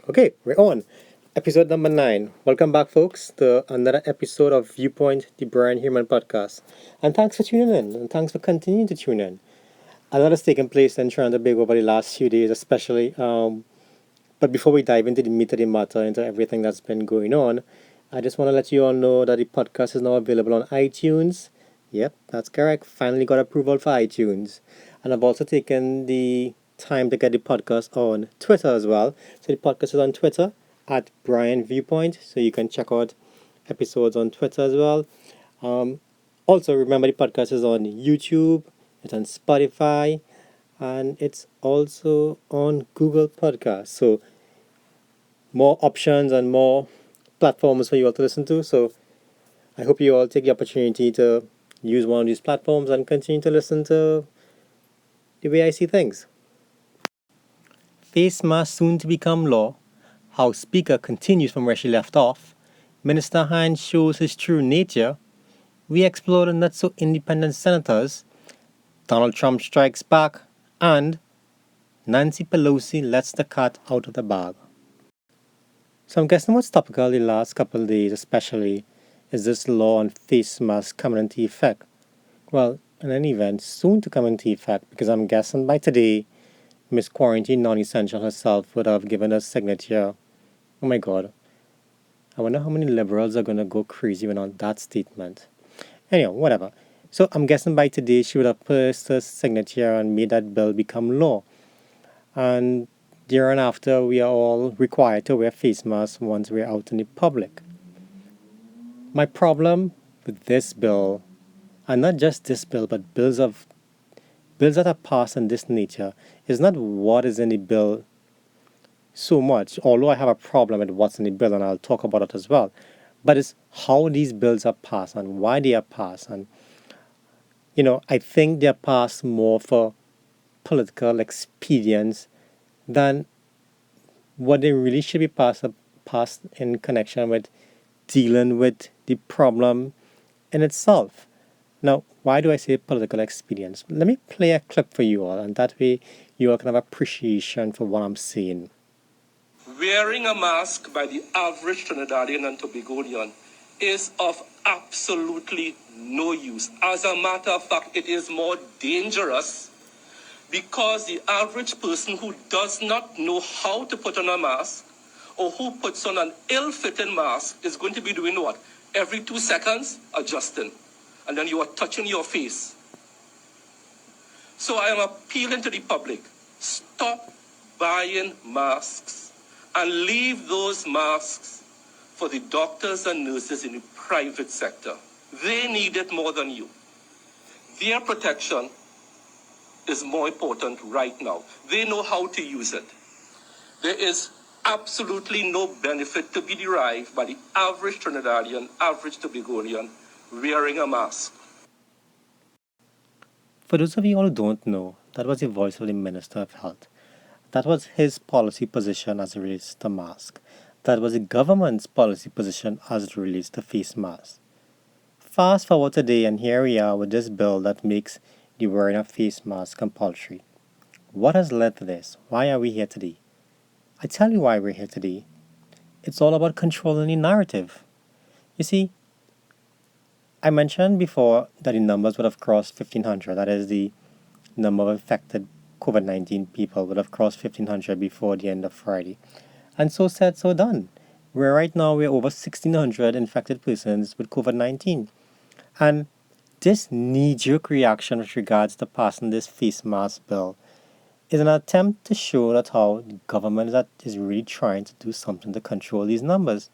Okay, we're on. Episode number 9. Welcome back, folks, to another episode of Viewpoint, the Brian Heeraman podcast. And thanks for tuning in, and thanks for continuing to tune in. A lot has taken place in Toronto over the last few days, especially. But before we dive into the meat of the matter, into everything that's been going on, I just want to let you all know that the podcast is now available on iTunes. Yep, that's correct. Finally got approval for iTunes. And I've also taken the time to get the podcast on Twitter as well. So the podcast is on Twitter at Brian Viewpoint. So you can check out episodes on Twitter as well. Um, Also, remember the podcast is on YouTube, it's on Spotify, and it's also on Google Podcasts. So more options and more platforms for you all to listen to. So I hope you all take the opportunity to use one of these platforms and continue to listen to the way I see things. Face mask soon to become law. House Speaker continues from where she left off. Minister Hinds shows his true nature. We explore the not so independent senators. Donald Trump strikes back. And Nancy Pelosi lets the cat out of the bag. So I'm guessing what's topical the last couple of days, especially, is this law on face masks coming into effect. Well, in any event, soon to come into effect because I'm guessing by today, Miss Quarantine Non-Essential herself would have given a signature. Oh my God. I wonder how many liberals are going to go crazy when on that statement. Anyhow, whatever. So I'm guessing by today she would have placed her signature and made that bill become law. And thereafter, we are all required to wear face masks once we're out in the public. My problem with this bill, and not just this bill, but bills that are passed in this nature, is not what is in the bill so much, although I have a problem with what's in the bill and I'll talk about it as well. But it's how these bills are passed and why they are passed. And, I think they're passed more for political expedience than what they really should be passed in connection with dealing with the problem in itself. Now, why do I say political expedience? Let me play a clip for you all, and that way you all can have appreciation for what I'm saying. Wearing a mask by the average Trinidadian and Tobagonian is of absolutely no use. As a matter of fact, it is more dangerous because the average person who does not know how to put on a mask or who puts on an ill-fitting mask is going to be doing what? Every 2 seconds, adjusting. And then you are touching your face. So I am appealing to the public. Stop buying masks and leave those masks for the doctors and nurses in the private sector. They need it more than you. Their protection is more important right now. They know how to use it. There is absolutely no benefit to be derived by the average Trinidadian, average Tobagonian wearing a mask. For those of you all who don't know, that was the voice of the Minister of Health. That was his policy position as it relates to mask. That was the government's policy position as it relates to face masks. Fast forward today, and here we are with this bill that makes the wearing of face masks compulsory. What has led to this? Why are we here today? I tell you why we're here today. It's all about controlling the narrative. You see, I mentioned before that the numbers would have crossed 1,500. That is, the number of infected COVID-19 people would have crossed 1,500 before the end of Friday. And so said, so done. Right now, we're over 1,600 infected persons with COVID-19. And this knee-jerk reaction with regards to passing this face mask bill is an attempt to show that how the government is really trying to do something to control these numbers.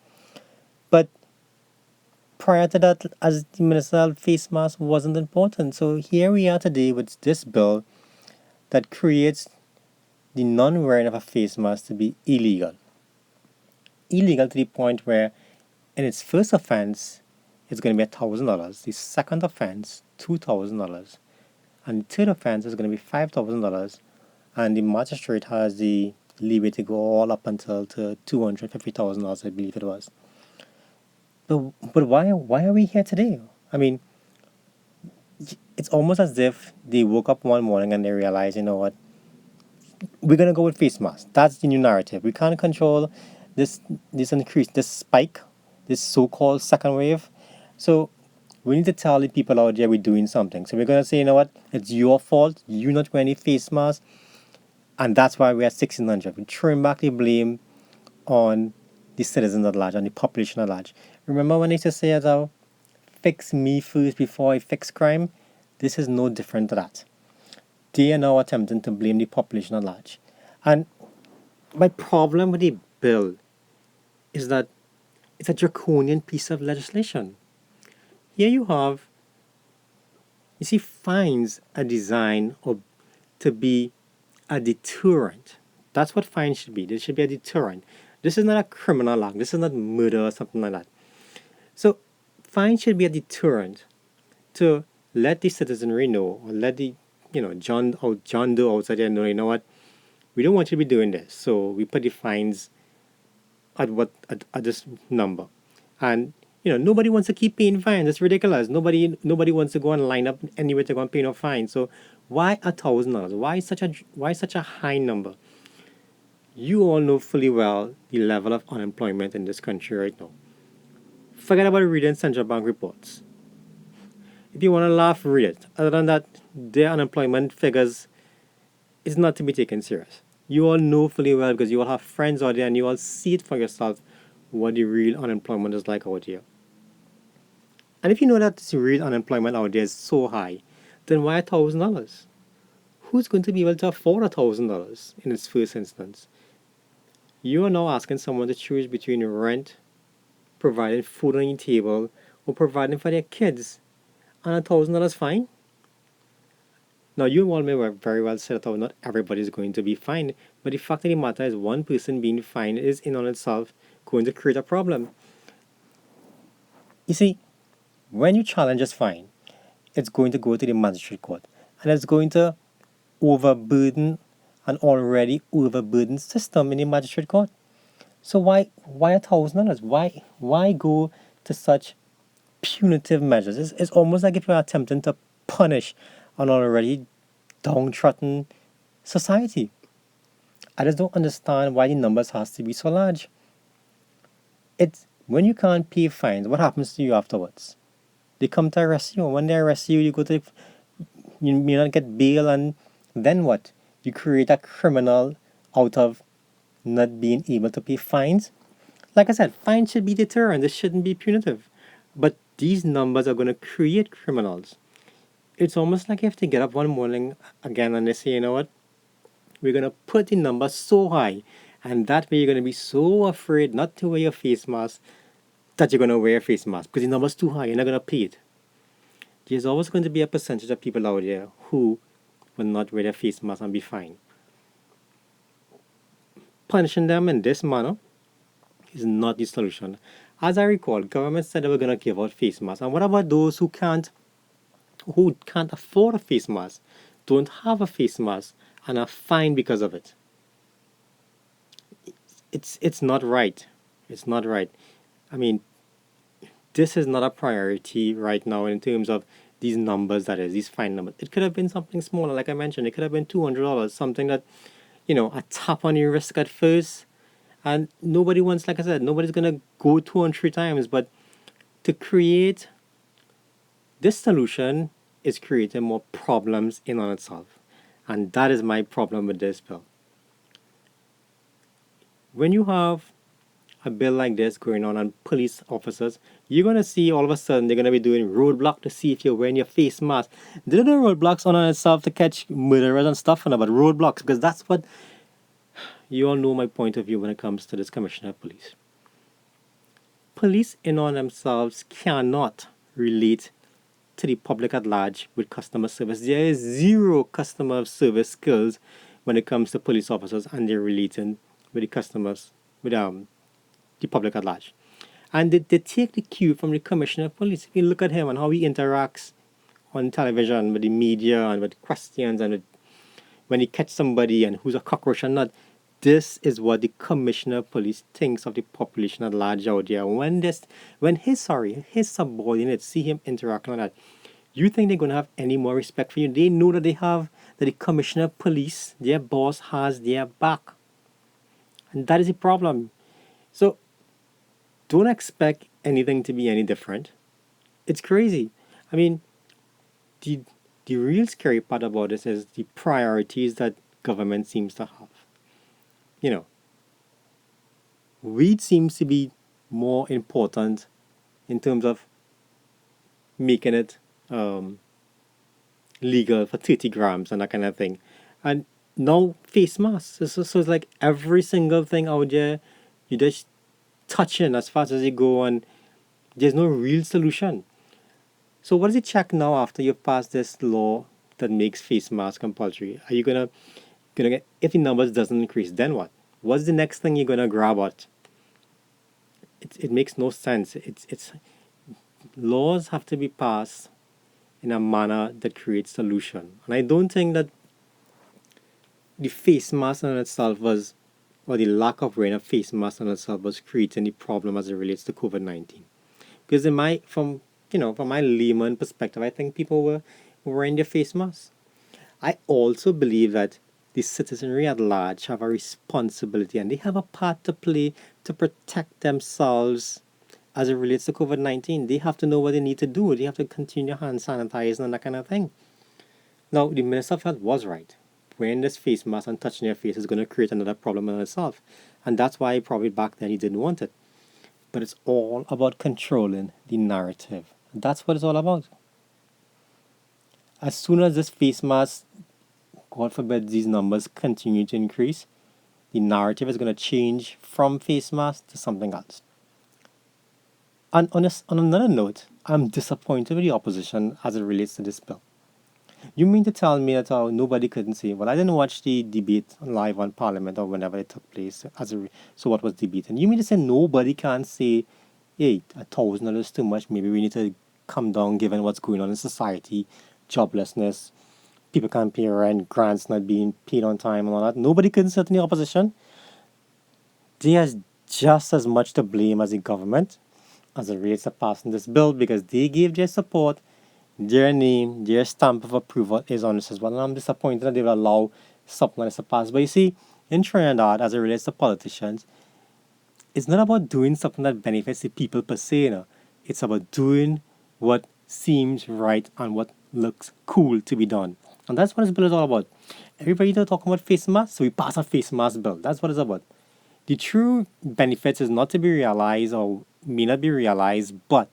But prior to that, as the ministerial face mask wasn't important. So here we are today with this bill that creates the non-wearing of a face mask to be illegal. Illegal to the point where in its first offense, it's going to be $1,000. The second offense, $2,000. And the third offense is going to be $5,000. And the magistrate has the leeway to go all up until to $250,000, I believe it was. But why are we here today? I mean, it's almost as if they woke up one morning and they realized, you know what, we're gonna go with face masks. That's the new narrative. We can't control this increase, this spike, this so-called second wave. So we need to tell the people out there we're doing something. So we're gonna say, you know what, it's your fault. You not wearing any face masks, and that's why we're at 1600. We're throwing back the blame on the citizens at large, on the population at large. Remember when they used to say, fix me first before I fix crime? This is no different to that. They are now attempting to blame the population at large. And my problem with the bill is that it's a draconian piece of legislation. Here you have, you see, fines are designed to be a deterrent. That's what fines should be. They should be a deterrent. This is not a criminal act. This is not murder or something like that. So fines should be a deterrent to let the citizenry know, or let the John Doe outside there know, you know what, we don't want you to be doing this. So we put the fines at this number. And nobody wants to keep paying fines. It's ridiculous. Nobody wants to go and line up anywhere to go and pay no fine. So why $1,000? Why such a high number? You all know fully well the level of unemployment in this country right now. Forget about reading central bank reports. If you want to laugh, read it. Other than that, their unemployment figures is not to be taken serious. You all know fully well, because you all have friends out there and you all see it for yourself, what the real unemployment is like out here. And if you know that the real unemployment out there is so high, then why $1,000? Who's going to be able to afford $1,000 in its first instance? You are now asking someone to choose between rent, providing food on your table, or providing for their kids, and $1,000 fine? Now, you all may very well say that not everybody is going to be fined, but the fact of the matter is, one person being fined is in on itself going to create a problem. You see, when you challenge this fine, it's going to go to the magistrate court, and it's going to overburden an already overburdened system in the magistrate court. So why $1,000? Why go to such punitive measures? It's almost like if you're attempting to punish an already downtrodden society. I just don't understand why the numbers has to be so large. It's when you can't pay fines, what happens to you afterwards? They come to arrest you. When they arrest you, you may not get bail, and then what? You create a criminal out of not being able to pay fines. Like I said, fines should be deterrent. This shouldn't be punitive. But these numbers are going to create criminals. It's almost like you have to get up one morning again and they say, you know what, we're going to put the number so high, and that way you're going to be so afraid not to wear your face mask that you're going to wear a face mask because the number's too high. You're not going to pay it. There's always going to be a percentage of people out there who will not wear their face mask and be fined. Punishing them in this manner is not the solution. As I recall, government said they were going to give out face masks. And what about those who can't afford a face mask, don't have a face mask, and are fined because of it? It's not right. It's not right. I mean, this is not a priority right now in terms of these numbers, that is, these fine numbers. It could have been something smaller, like I mentioned. It could have been $200, something that, a tap on your wrist at first. And nobody wants, like I said, nobody's going to go 2 and 3 times. But to create this solution is creating more problems in on itself. And that is my problem with this bill. When you have a bill like this going on police officers, you're going to see all of a sudden they're going to be doing roadblock to see if you're wearing your face mask. They're doing roadblocks on itself to catch murderers and stuff, but roadblocks, because that's what, you all know my point of view when it comes to this commissioner of police. Police in on themselves cannot relate to the public at large with customer service. There is zero customer service skills when it comes to police officers, and they're relating with the customers, with the public at large. And they take the cue from the commissioner of police. If you look at him and how he interacts on television with the media and with questions, and when he catch somebody and who's a cockroach and not, this is what the commissioner of police thinks of the population at large out there. When his subordinates see him interacting like that, you think they're going to have any more respect for you? They know that that the commissioner of police, their boss, has their back. And that is the problem. So don't expect anything to be any different. It's crazy. I mean, the the real scary part about this is the priorities that government seems to have. You know, weed seems to be more important in terms of making it um, legal for 30 grams and that kind of thing. And now face masks. So it's like every single thing out there, you just touching as fast as you go, and there's no real solution. So what is the check now after you've passed this law that makes face masks compulsory? Are you gonna get, if the numbers doesn't increase, then what? What's the next thing you're gonna grab at? It makes no sense. It's laws have to be passed in a manner that creates solution. And I don't think that the face mask in itself was, or the lack of wearing a face mask in itself was creating the problem as it relates to COVID-19. Because in my, from my layman perspective, I think people were wearing their face masks. I also believe that the citizenry at large have a responsibility and they have a part to play to protect themselves as it relates to COVID 19. They have to know what they need to do. They have to continue hand sanitizing and that kind of thing. Now, the Minister of Health was right. Wearing this face mask and touching your face is going to create another problem in itself. And that's why probably back then he didn't want it. But it's all about controlling the narrative. That's what it's all about. As soon as this face mask, God forbid, these numbers continue to increase, the narrative is going to change from face mask to something else. And on another note, I'm disappointed with the opposition as it relates to this bill. You mean to tell me that nobody couldn't say, well, I didn't watch the debate live on Parliament or whenever it took place, so what was debated? You mean to say nobody can say, hey, $1,000 is too much, maybe we need to come down given what's going on in society, joblessness, people can't pay rent, grants not being paid on time and all that. Nobody can sit in the opposition. They are just as much to blame as the government as it relates to passing this bill because they gave their support, their name, their stamp of approval is on this as well. And I'm disappointed that they will allow something like this to pass. But you see, in Trinidad, as it relates to politicians, it's not about doing something that benefits the people per se. You know? It's about doing what seems right and what looks cool to be done. And that's what this bill is all about. Everybody talking about face masks, so we pass a face mask bill. That's what it's about. The true benefits is not to be realized or may not be realized, but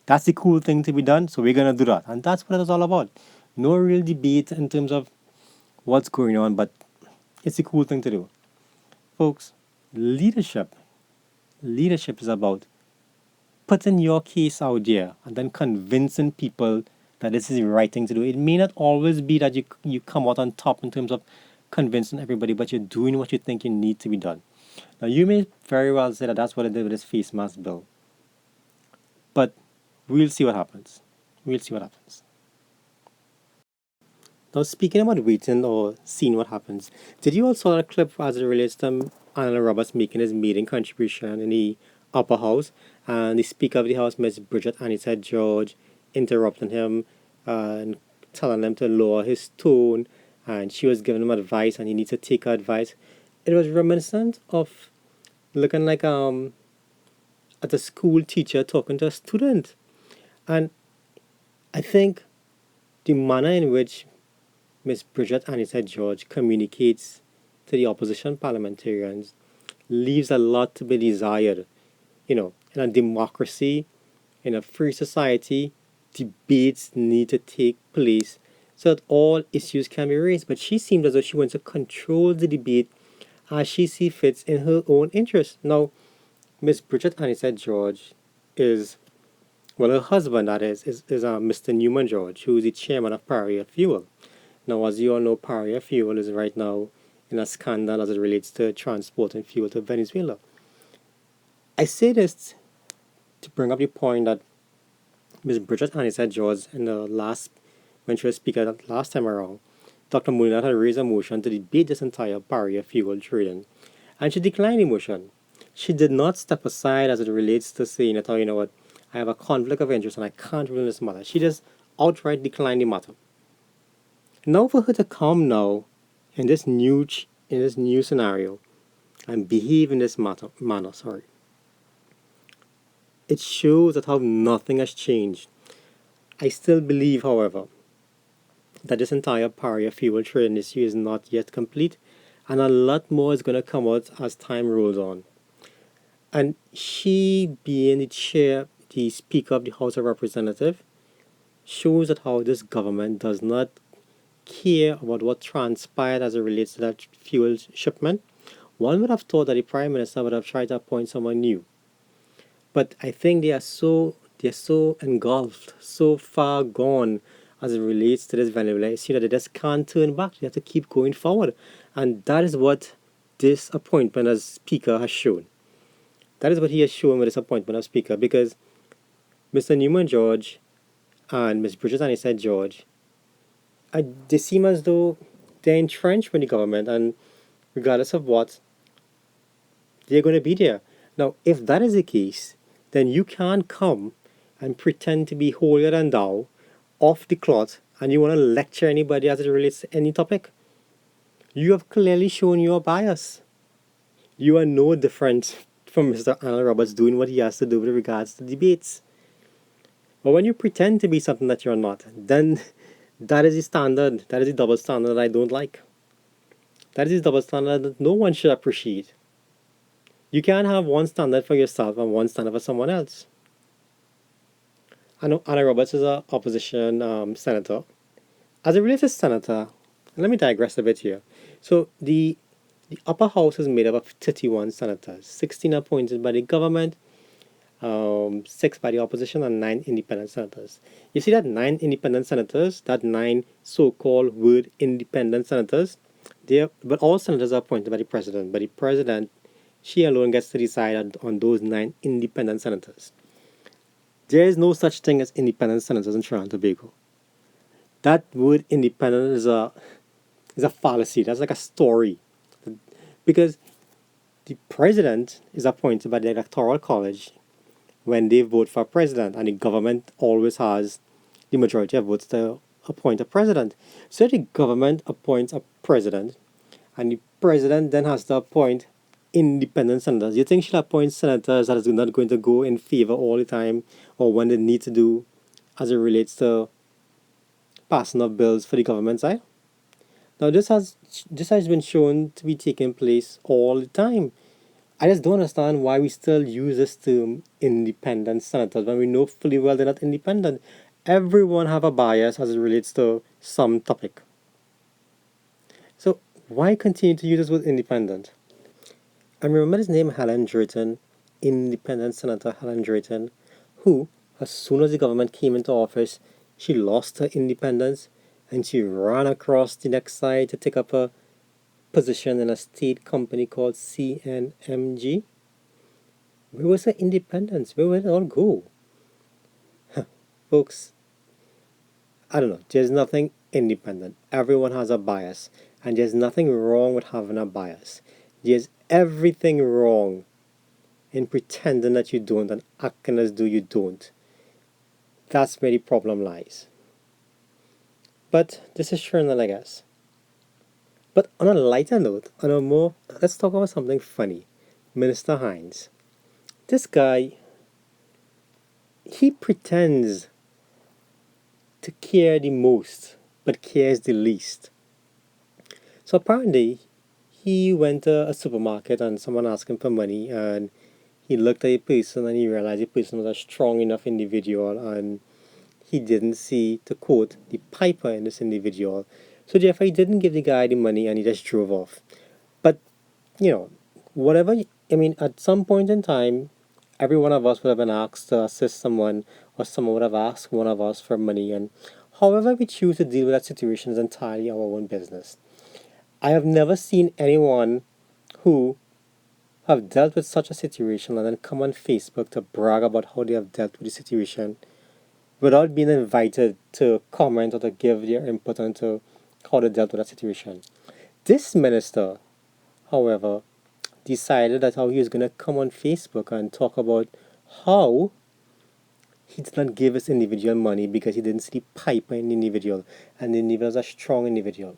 that's the cool thing to be done, so we're going to do that. And that's what it is all about. No real debate in terms of what's going on, but it's a cool thing to do. Folks, leadership is about putting your case out there and then convincing people that this is the right thing to do. It may not always be that you come out on top in terms of convincing everybody, but you're doing what you think you need to be done. Now, you may very well say that that's what I did with this face mask bill. But we'll see what happens. We'll see what happens. Now, speaking about waiting or seeing what happens, did you all saw that clip as it relates to Alan Roberts making his maiden contribution in the upper house, and the Speaker of the House, Ms. Bridget Anita George, interrupting him and telling him to lower his tone, and she was giving him advice, and he needs to take her advice. It was reminiscent of looking like at a school teacher talking to a student, and I think the manner in which Ms. Bridget Anita George communicates to the opposition parliamentarians leaves a lot to be desired. You know, in a democracy, in a free society, debates need to take place so that all issues can be raised. But she seemed as though she wants to control the debate as she sees fits in her own interest. Now, Miss Bridget Anita George is, well, her husband, that is Mr. Newman George, who is the chairman of Pariah Fuel. Now, as you all know, Pariah Fuel is right now in a scandal as it relates to transporting fuel to Venezuela. I say this to bring up the point that Ms. Bridget Anita George, when she was speaker last time around, Dr. Moonlight had raised a motion to debate this entire Pariah Fuel trading, and she declined the motion. She did not step aside as it relates to saying that, oh, you know what, I have a conflict of interest and I can't rule in this matter. She just outright declined the matter. Now for her to come now in this new scenario and behave in this manner, sorry, it shows that how nothing has changed. I still believe, however, that this entire barrier fuel trading issue is not yet complete, and a lot more is going to come out as time rolls on. And she being the Speaker of the House of Representatives, shows that how this government does not care about what transpired as it relates to that fuel shipment. One would have thought that the Prime Minister would have tried to appoint someone new. But I think they're so engulfed, so far gone as it relates to this vulnerable issue that they just can't turn back. They have to keep going forward. And that is what this appointment as Speaker has shown. That is what he has shown with this appointment as Speaker, because Mr. Newman George and Ms. Bridget Annisette George, they seem as though they're entrenched with the government, and regardless of what, they're going to be there. Now, if that is the case, then you can't come and pretend to be holier than thou, off the cloth, and you want to lecture anybody as it relates to any topic. You have clearly shown your bias. You are no different from Mr. Arnold Roberts doing what he has to do with regards to debates. But when you pretend to be something that you're not, then that is the standard, that is the double standard that I don't like. That is the double standard that no one should appreciate. You can't have one standard for yourself and one standard for someone else. I know Anna Roberts is an opposition senator. As it relates to senator, let me digress a bit here. So the upper house is made up of 31 senators, 16 appointed by the government, 6 by the opposition, and 9 independent senators. You see that 9 independent senators, that 9 so-called word independent senators, but all senators are appointed by the president. But the president, she alone gets to decide on those 9 independent senators. There is no such thing as independent senators in Trinidad and Tobago. That word independent is a fallacy. That's like a story. Because the president is appointed by the electoral college when they vote for a president, and the government always has the majority of votes to appoint a president. So the government appoints a president, and the president then has to appoint independent senators. You think she'll appoint senators that is not going to go in favor all the time, or when they need to do as it relates to passing of bills for the government side? Now this has been shown to be taking place all the time. I just don't understand why we still use this term independent senators when we know fully well they're not independent. Everyone have a bias as it relates to some topic. So why continue to use this word independent? And remember his name, Helen Drayton, independent senator Helen Drayton, who, as soon as the government came into office, she lost her independence and she ran across the next side to take up a position in a state company called CNMG. Where was her independence? Where did it all go? Folks, I don't know. There's nothing independent. Everyone has a bias, and there's nothing wrong with having a bias. There's everything wrong in pretending that you don't and acting as though you don't. That's where the problem lies. But this is Sherman, I guess. But on a lighter note, let's talk about something funny. Minister Hinds. This guy, he pretends to care the most, but cares the least. So apparently, he went to a supermarket and someone asked him for money, and he looked at the person and he realized the person was a strong enough individual, and he didn't see, to quote, the piper in this individual. So therefore he didn't give the guy the money and he just drove off. But, at some point in time, every one of us would have been asked to assist someone, or someone would have asked one of us for money, and however we choose to deal with that situation is entirely our own business. I have never seen anyone who have dealt with such a situation and then come on Facebook to brag about how they have dealt with the situation without being invited to comment or to give their input into how they dealt with that situation. This minister, however, decided that how he was going to come on Facebook and talk about how he did not give his individual money because he didn't see the pipeline in the individual, and the individual is a strong individual.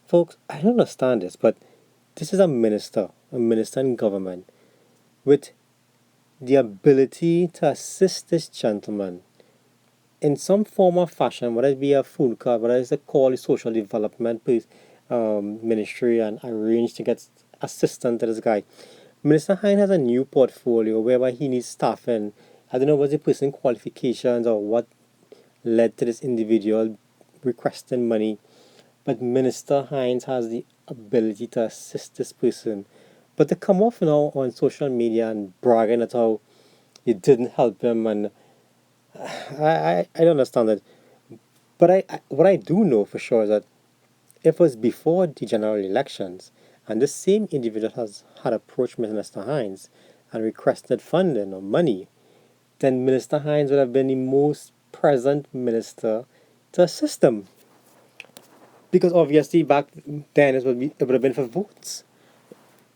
Folks, I don't understand this, but this is a minister in government with the ability to assist this gentleman in some form or fashion, whether it be a food card, whether it's a call the social development ministry and arrange to get assistance to this guy. Minister Hine has a new portfolio whereby he needs staffing. I don't know what's the person's qualifications or what led to this individual requesting money, but Minister Hines has the ability to assist this person. But to come off now on social media and bragging at how you didn't help him, and I don't understand it. But what I do know for sure is that if it was before the general elections, and the same individual had approached Minister Hines and requested funding or money, then Minister Hines would have been the most present minister to assist him. Because obviously back then it would have been for votes.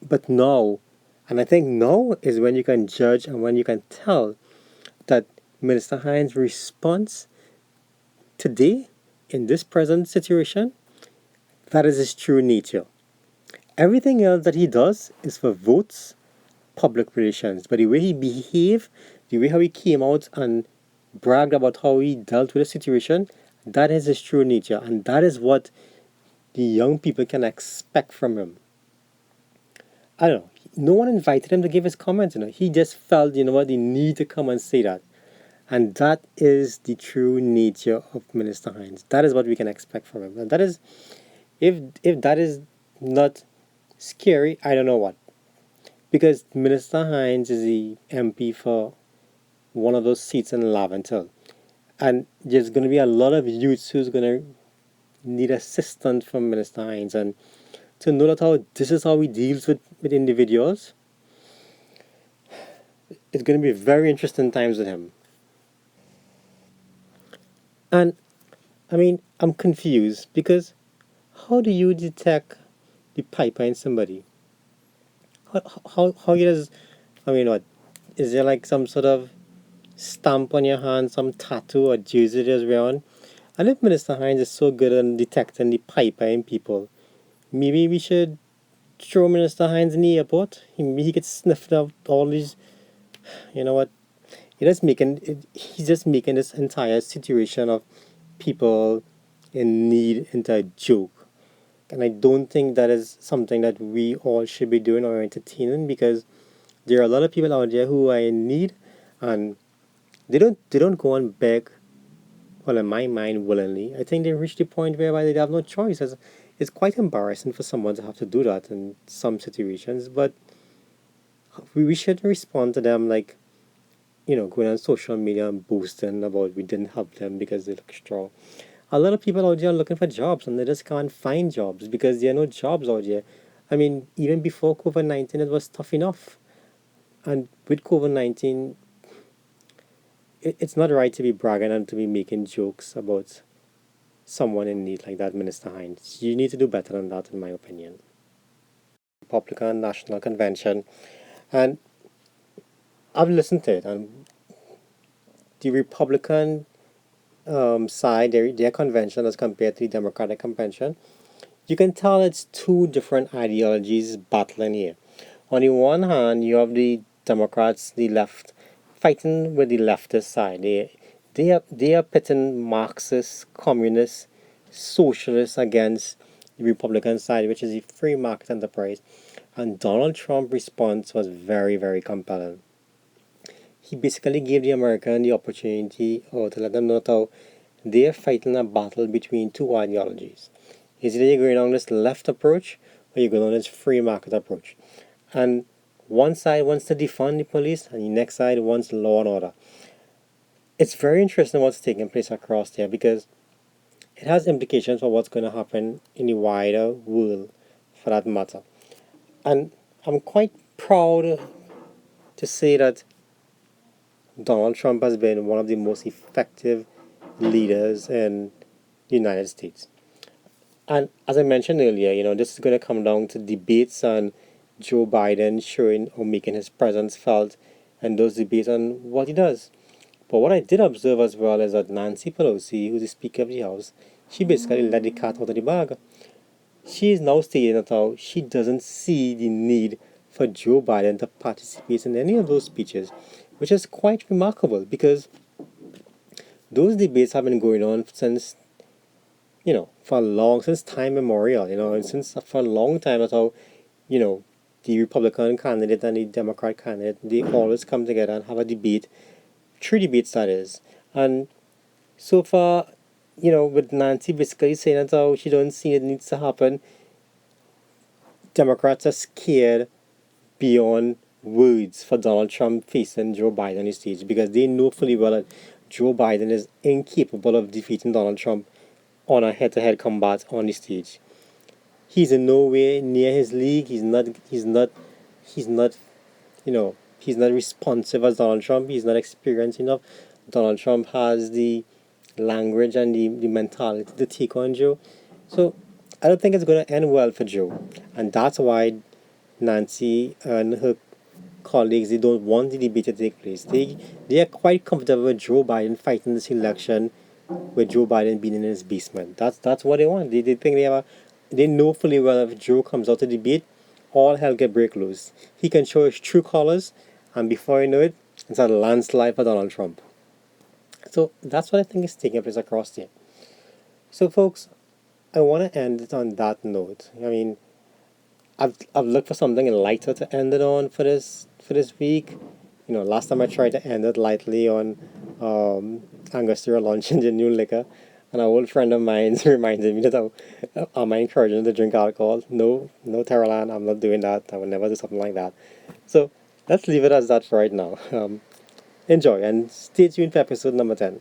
But now, and I think now is when you can judge and when you can tell that Minister Hines' response today in this present situation, that is his true nature. Everything else that he does is for votes, public relations. But the way he behaved, the way how he came out and bragged about how he dealt with the situation, that is his true nature. And that is what the young people can expect from him. I don't know. No one invited him to give his comments. He just felt, what, the need to come and say that. And that is the true nature of Minister Hines. That is what we can expect from him. And that is, if that is not scary, I don't know what. Because Minister Hines is the MP for one of those seats in Laventille. And there's going to be a lot of youths who's going to need assistance from Minister Hines. And to know that this is how he deals with individuals, it's going to be very interesting times with him. And I mean, I'm confused because how do you detect the pipeline in somebody? How does, I mean, what? Is there like some sort of stamp on your hand, some tattoo or jersey that's wearing? And if Minister Hines is so good at detecting the pipeline people, maybe we should throw Minister Hines in the airport. He could sniff out all these, you know what? He's just making this entire situation of people in need into a joke. And I don't think that is something that we all should be doing or entertaining, because there are a lot of people out there who are in need, and they don't go and beg, well, in my mind, willingly. I think they reach the point whereby they have no choice. It's quite embarrassing for someone to have to do that in some situations, but we shouldn't respond to them like, going on social media and boasting about we didn't help them because they look strong. A lot of people out there are looking for jobs and they just can't find jobs because there are no jobs out there. I mean, even before COVID-19, it was tough enough. And with COVID-19, it's not right to be bragging and to be making jokes about someone in need like that, Minister Hines. You need to do better than that, in my opinion. Republican National Convention, and I've listened to it, and the Republican side, their convention as compared to the Democratic convention, you can tell it's two different ideologies battling here. On the one hand, you have the Democrats, the left, fighting with the leftist side. They are pitting Marxists, communists, socialists against the Republican side, which is the free market enterprise. And Donald Trump's response was very, very compelling. He basically gave the American the opportunity, or to let them know how they're fighting a battle between two ideologies. Is either you're going on this left approach or you're going on this free market approach. And one side wants to defund the police and the next side wants law and order. It's very interesting what's taking place across there, because it has implications for what's going to happen in the wider world for that matter. And I'm quite proud to say that Donald Trump has been one of the most effective leaders in the United States. And as I mentioned earlier, this is going to come down to debates and Joe Biden showing or making his presence felt and those debates on what he does. But what I did observe as well is that Nancy Pelosi, who's the Speaker of the House, she basically let the cat out of the bag. She is now stating that how she doesn't see the need for Joe Biden to participate in any of those speeches, which is quite remarkable because those debates have been going on since, for long, since time immemorial, and since for a long time. That's how, you know, the Republican candidate and the Democrat candidate, they always come together and have a debate, three debates that is. And so far, with Nancy basically saying that how she don't see it needs to happen, Democrats are scared beyond words for Donald Trump facing Joe Biden on the stage because they know fully well that Joe Biden is incapable of defeating Donald Trump on a head-to-head combat on the stage. He's in no way near his league. He's not. He's not. He's not. He's not responsive as Donald Trump. He's not experienced enough. Donald Trump has the language and the mentality to take on Joe. So I don't think it's going to end well for Joe, and that's why Nancy and her colleagues, they don't want the debate to take place. They are quite comfortable with Joe Biden fighting this election with Joe Biden being in his basement. That's what they want. They think they know fully well if Joe comes out to debate, all hell get break loose. He can show his true colors, and before you know it, it's a landslide for Donald Trump. So that's what I think is taking place across there. So folks, I want to end it on that note. I mean, I've looked for something lighter to end it on for this week. Last time I tried to end it lightly on Angostura launching the new liquor, and an old friend of mine reminded me that am I encouraging to drink alcohol? No, no, Taralan, I'm not doing that. I will never do something like that. So let's leave it as that for right now. Enjoy and stay tuned for episode number 10.